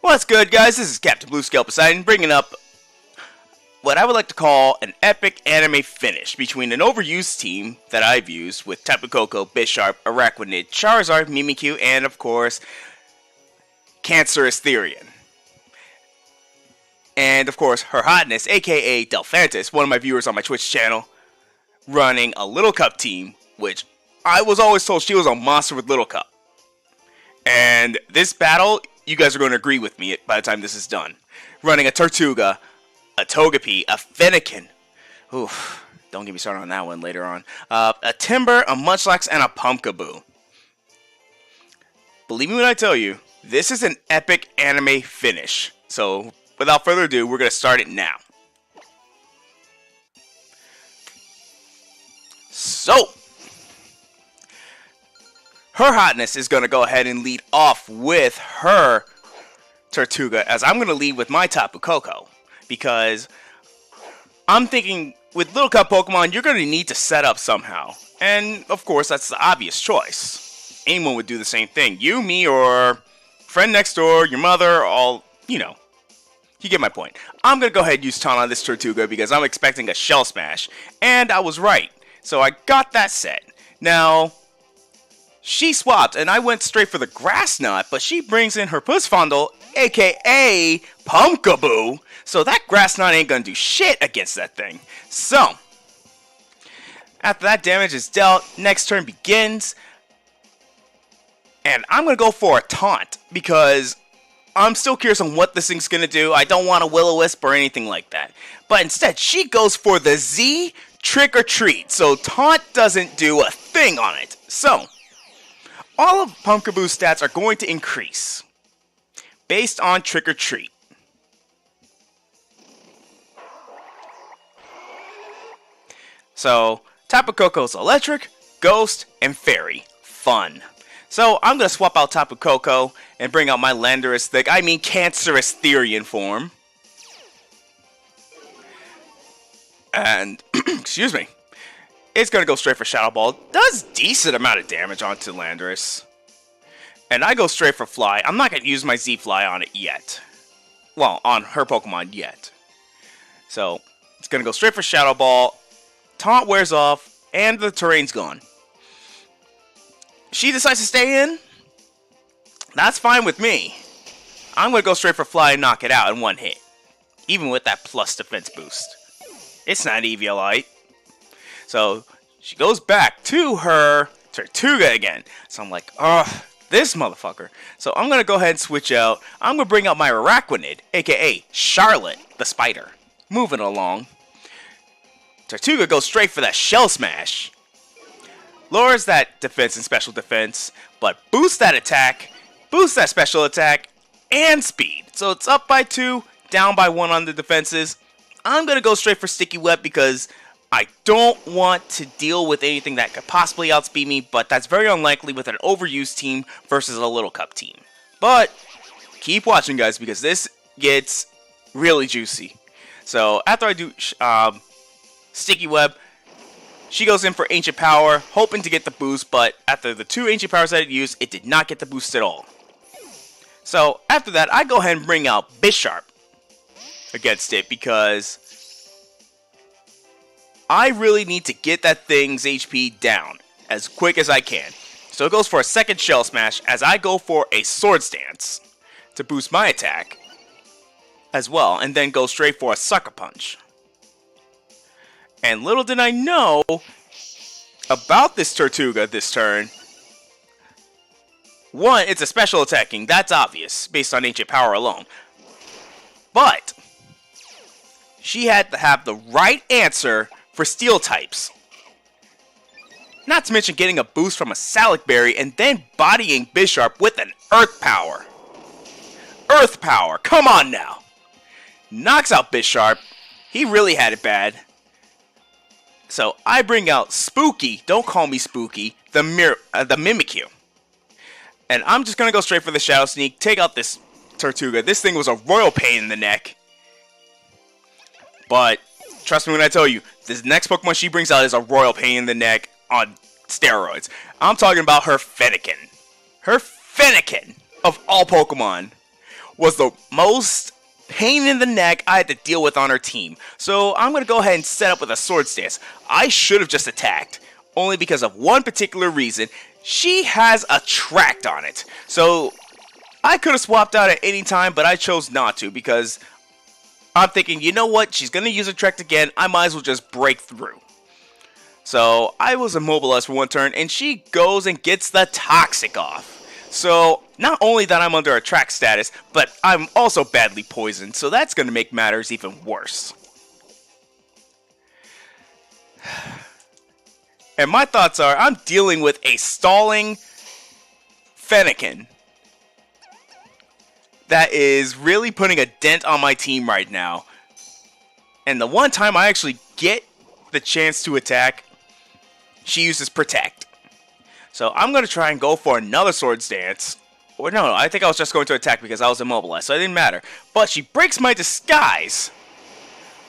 What's good, guys? This is Captain Blue Scale Poseidon bringing up what I would like to call an epic anime finish between an overused team that I've used with Tapu Koko, Bisharp, Araquanid, Charizard, Mimikyu, and of course, Cancerous Therian. And of course, Her Hotness, aka Delphantisist, one of my viewers on my Twitch channel, running a Little Cup team, which I was always told she was a monster with Little Cup. And this battle, you guys are going to agree with me by the time this is done. Running a Tortuga, a Togepi, a Fennekin. Oof, don't get me started on that one later on. A Timber, a Munchlax, and a Pumpkaboo. Believe me when I tell you, this is an epic anime finish. So, without further ado, we're going to start it now. So, Her Hotness is going to go ahead and lead off with her Tortuga, as I'm going to lead with my Tapu Koko. Because I'm thinking, with Little Cup Pokemon, you're going to need to set up somehow. And, of course, that's the obvious choice. Anyone would do the same thing. You, me, or friend next door, your mother, all, you know. You get my point. I'm going to go ahead and use Taunt on this Tortuga because I'm expecting a Shell Smash. And I was right. So I got that set. Now, she swapped, and I went straight for the Grass Knot, but she brings in her Puss Fondle, aka Pumpkaboo, so that Grass Knot ain't gonna do shit against that thing. So, after that damage is dealt, next turn begins, and I'm gonna go for a Taunt, because I'm still curious on what this thing's gonna do. I don't want a Will-O-Wisp or anything like that. But instead, she goes for the Z Trick or Treat, so Taunt doesn't do a thing on it. So, all of Pumpkaboo's stats are going to increase based on Trick or Treat. So, Tapu Koko's Electric, Ghost, and Fairy. Fun. So, I'm going to swap out Tapu Koko and bring out my Cancerous Therian form. And, excuse me. It's going to go straight for Shadow Ball. Does decent amount of damage onto Landorus. And I go straight for Fly. I'm not going to use my Z-Fly on it yet. Well, on her Pokemon yet. So, it's going to go straight for Shadow Ball. Taunt wears off, and the terrain's gone. She decides to stay in. That's fine with me. I'm going to go straight for Fly and knock it out in one hit. Even with that plus defense boost. It's not Eviolite. So, she goes back to her Tortuga again. So I'm like, ugh, this motherfucker. So I'm going to go ahead and switch out. I'm going to bring out my Araquanid, aka Charlotte, the spider. Moving along. Tortuga goes straight for that Shell Smash. Lowers that defense and special defense, but boosts that attack, boosts that special attack, and speed. So it's up by 2, down by 1 on the defenses. I'm going to go straight for Sticky Web because I don't want to deal with anything that could possibly outspeed me, but that's very unlikely with an overused team versus a Little Cup team. But keep watching, guys, because this gets really juicy. So after I do Sticky Web, she goes in for Ancient Power, hoping to get the boost, but after the 2 Ancient Powers that I used, it did not get the boost at all. So after that, I go ahead and bring out Bisharp against it because I really need to get that thing's HP down as quick as I can. So it goes for a second Shell Smash as I go for a Swords Dance to boost my attack as well, and then go straight for a Sucker Punch. And little did I know about this Tortuga this turn. One, it's a special attacking, that's obvious, based on Ancient Power alone. But she had to have the right answer for Steel types. Not to mention getting a boost from a Salic Berry and then bodying Bisharp with an Earth Power. Earth Power, come on now. Knocks out Bisharp. He really had it bad. So I bring out Spooky, don't call me Spooky, the Mimikyu. And I'm just going to go straight for the Shadow Sneak, take out this Tortuga. This thing was a royal pain in the neck. But trust me when I tell you, this next Pokemon she brings out is a royal pain in the neck on steroids. I'm talking about her Fennekin. Her Fennekin, of all Pokemon. was the most pain in the neck I had to deal with on her team. So I'm going to go ahead and set up with a Sword Stance. I should have just attacked, only because of one particular reason. She has Attract on it. So I could have swapped out at any time, but I chose not to because I'm thinking, you know what, she's going to use Attract again, I might as well just break through. So I was immobilized for one turn, and she goes and gets the Toxic off. So not only that I'm under Attract status, but I'm also badly poisoned, so that's going to make matters even worse. And my thoughts are, I'm dealing with a stalling Fennekin that is really putting a dent on my team right now. And the one time I actually get the chance to attack, she uses Protect. So I'm going to try and go for another Sword Stance. Or no, I think I was just going to attack because I was immobilized, so it didn't matter. But she breaks my disguise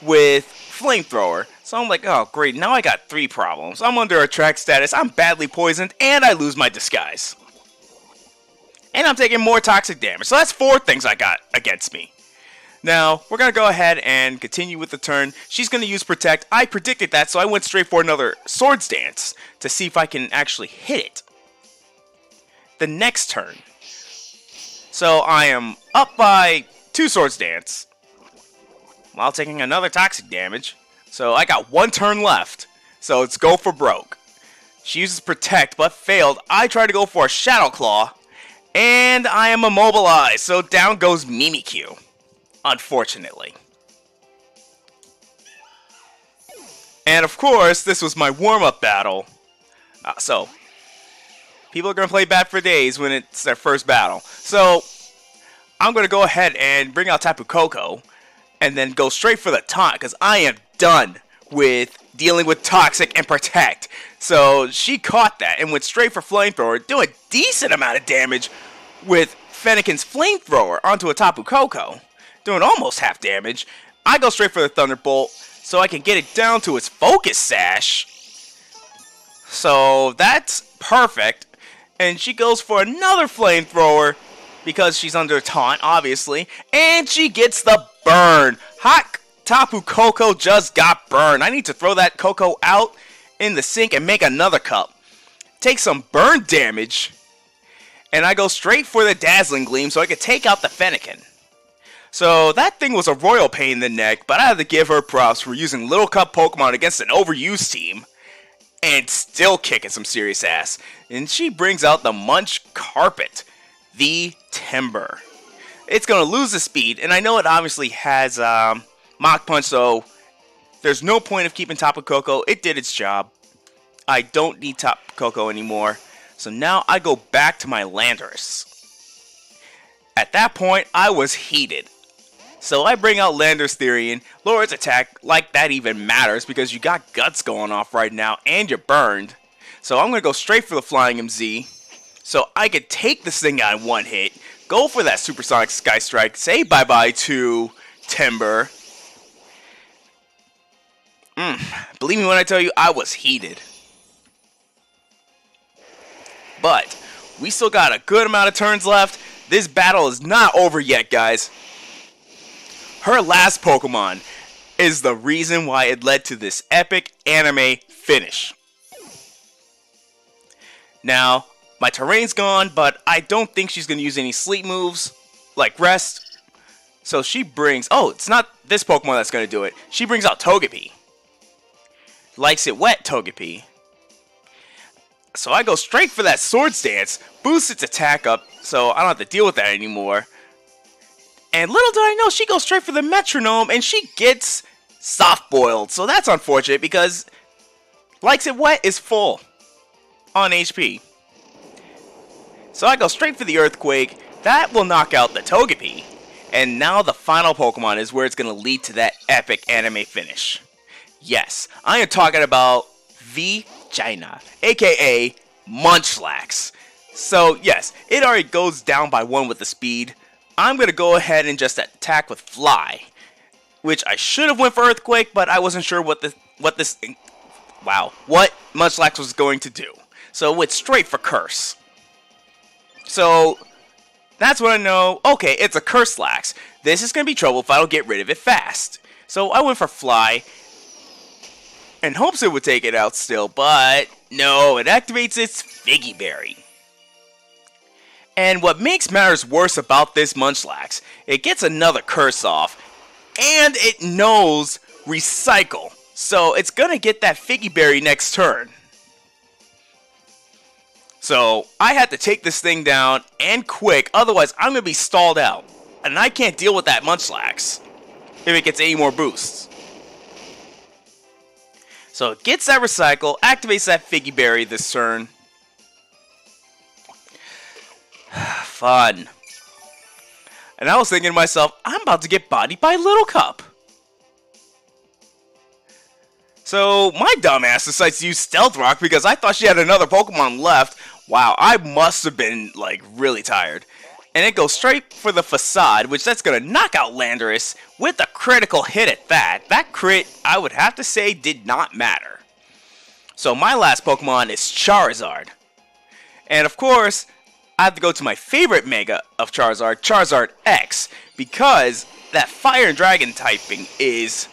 with Flamethrower. So I'm like, oh great, now I got 3 problems. I'm under Attract status, I'm badly poisoned, and I lose my disguise. And I'm taking more toxic damage. So that's 4 things I got against me. Now, we're going to go ahead and continue with the turn. She's going to use Protect. I predicted that, so I went straight for another Sword Stance to see if I can actually hit it the next turn. So I am up by 2 Sword Stance while taking another toxic damage. So I got 1 turn left. So let's go for broke. She uses Protect, but failed. I try to go for a Shadow Claw, and I am immobilized. So down goes Mimikyu, unfortunately. And of course, this was my warm-up battle. So people are going to play bad for days when it's their first battle. So I'm going to go ahead and bring out Tapu Koko and then go straight for the taunt because I am done with dealing with Toxic and Protect. So she caught that and went straight for Flamethrower, doing a decent amount of damage with Fennekin's Flamethrower onto a Tapu Koko, doing almost half damage. I go straight for the Thunderbolt so I can get it down to its Focus Sash. So that's perfect. And she goes for another Flamethrower because she's under taunt, obviously. And she gets the burn. Hot Tapu Koko just got burned. I need to throw that Koko out in the sink and make another cup. Take some burn damage. And I go straight for the Dazzling Gleam so I can take out the Fennekin. So that thing was a royal pain in the neck, but I had to give her props for using Little Cup Pokemon against an overused team. And still kicking some serious ass. And she brings out the Munch Carpet, the Timber. It's going to lose the speed, and I know it obviously has Mach Punch, so there's no point of keeping Tapu Koko. It did its job. I don't need Tapu Koko anymore. So now I go back to my Landorus. At that point, I was heated. So I bring out Landorus Therian, lower its attack, like that even matters because you got Guts going off right now and you're burned. So I'm going to go straight for the Flying MZ so I could take this thing out in one hit, go for that Supersonic Sky Strike, say bye-bye to Timber. Believe me when I tell you, I was heated. But we still got a good amount of turns left. This battle is not over yet, guys. Her last Pokemon is the reason why it led to this epic anime finish. Now, my terrain's gone, but I don't think she's going to use any sleep moves, like Rest. So she brings... Oh, it's not this Pokemon that's going to do it. She brings out Togepi. Likes it wet, Togepi. So I go straight for that Sword Stance, boosts its attack up, so I don't have to deal with that anymore. And little did I know, she goes straight for the Metronome, and she gets soft-boiled. So that's unfortunate, because Likes It Wet is full on HP. So I go straight for the Earthquake. That will knock out the Togepi. And now the final Pokemon is where it's going to lead to that epic anime finish. Yes, I am talking about Vagina, aka Munchlax. So yes, it already goes down by 1 with the speed. I'm going to go ahead and just attack with Fly, which I should have went for Earthquake, but I wasn't sure what Munchlax was going to do. So I went straight for Curse. So That's when I know, okay, it's a Curse-Lax. This is going to be trouble if I don't get rid of it fast. So I went for Fly, in hopes it would take it out still, but no, it activates its Figgy Berry. And what makes matters worse about this Munchlax, it gets another curse off, and it knows Recycle. So it's gonna get that Figgy Berry next turn. So I had to take this thing down and quick, otherwise I'm gonna be stalled out. And I can't deal with that Munchlax if it gets any more boosts. So it gets that Recycle, activates that Figgy Berry this turn. Fun. And I was thinking to myself, I'm about to get bodied by Little Cup. So my dumbass decides to use Stealth Rock because I thought she had another Pokemon left. Wow, I must have been like really tired. And it goes straight for the Facade, which that's going to knock out Landorus with a critical hit at that. That crit, I would have to say, did not matter. So my last Pokemon is Charizard. And of course, I have to go to my favorite Mega of Charizard, Charizard X, because that Fire and Dragon typing is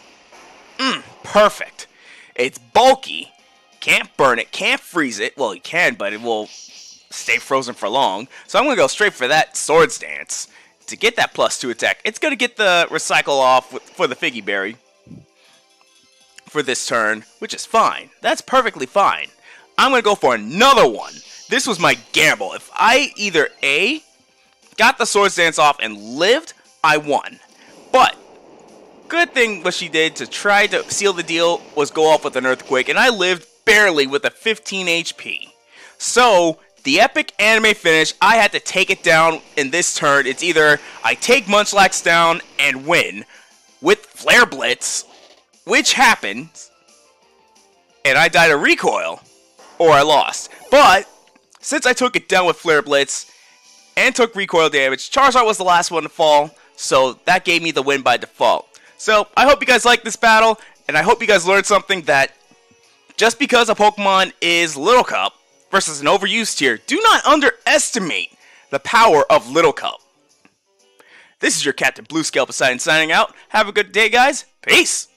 perfect. It's bulky, can't burn it, can't freeze it. Well, you can, but it will stay frozen for long. So I'm going to go straight for that Swords Dance to get that +2 attack. It's going to get the Recycle off for the Figgy Berry for this turn, which is fine. That's perfectly fine. I'm going to go for another one. This was my gamble. If I either A, got the Swords Dance off and lived, I won. But good thing what she did to try to seal the deal was go off with an Earthquake, and I lived barely with a 15 HP. So the epic anime finish, I had to take it down in this turn. It's either I take Munchlax down and win with Flare Blitz, which happens, and I died of recoil, or I lost. But since I took it down with Flare Blitz and took recoil damage, Charizard was the last one to fall, so that gave me the win by default. So I hope you guys liked this battle, and I hope you guys learned something that just because a Pokemon is Little Cup versus an overused tier, do not underestimate the power of Little Cup. This is your Captain Blue Scale Poseidon signing out. Have a good day, guys. Peace!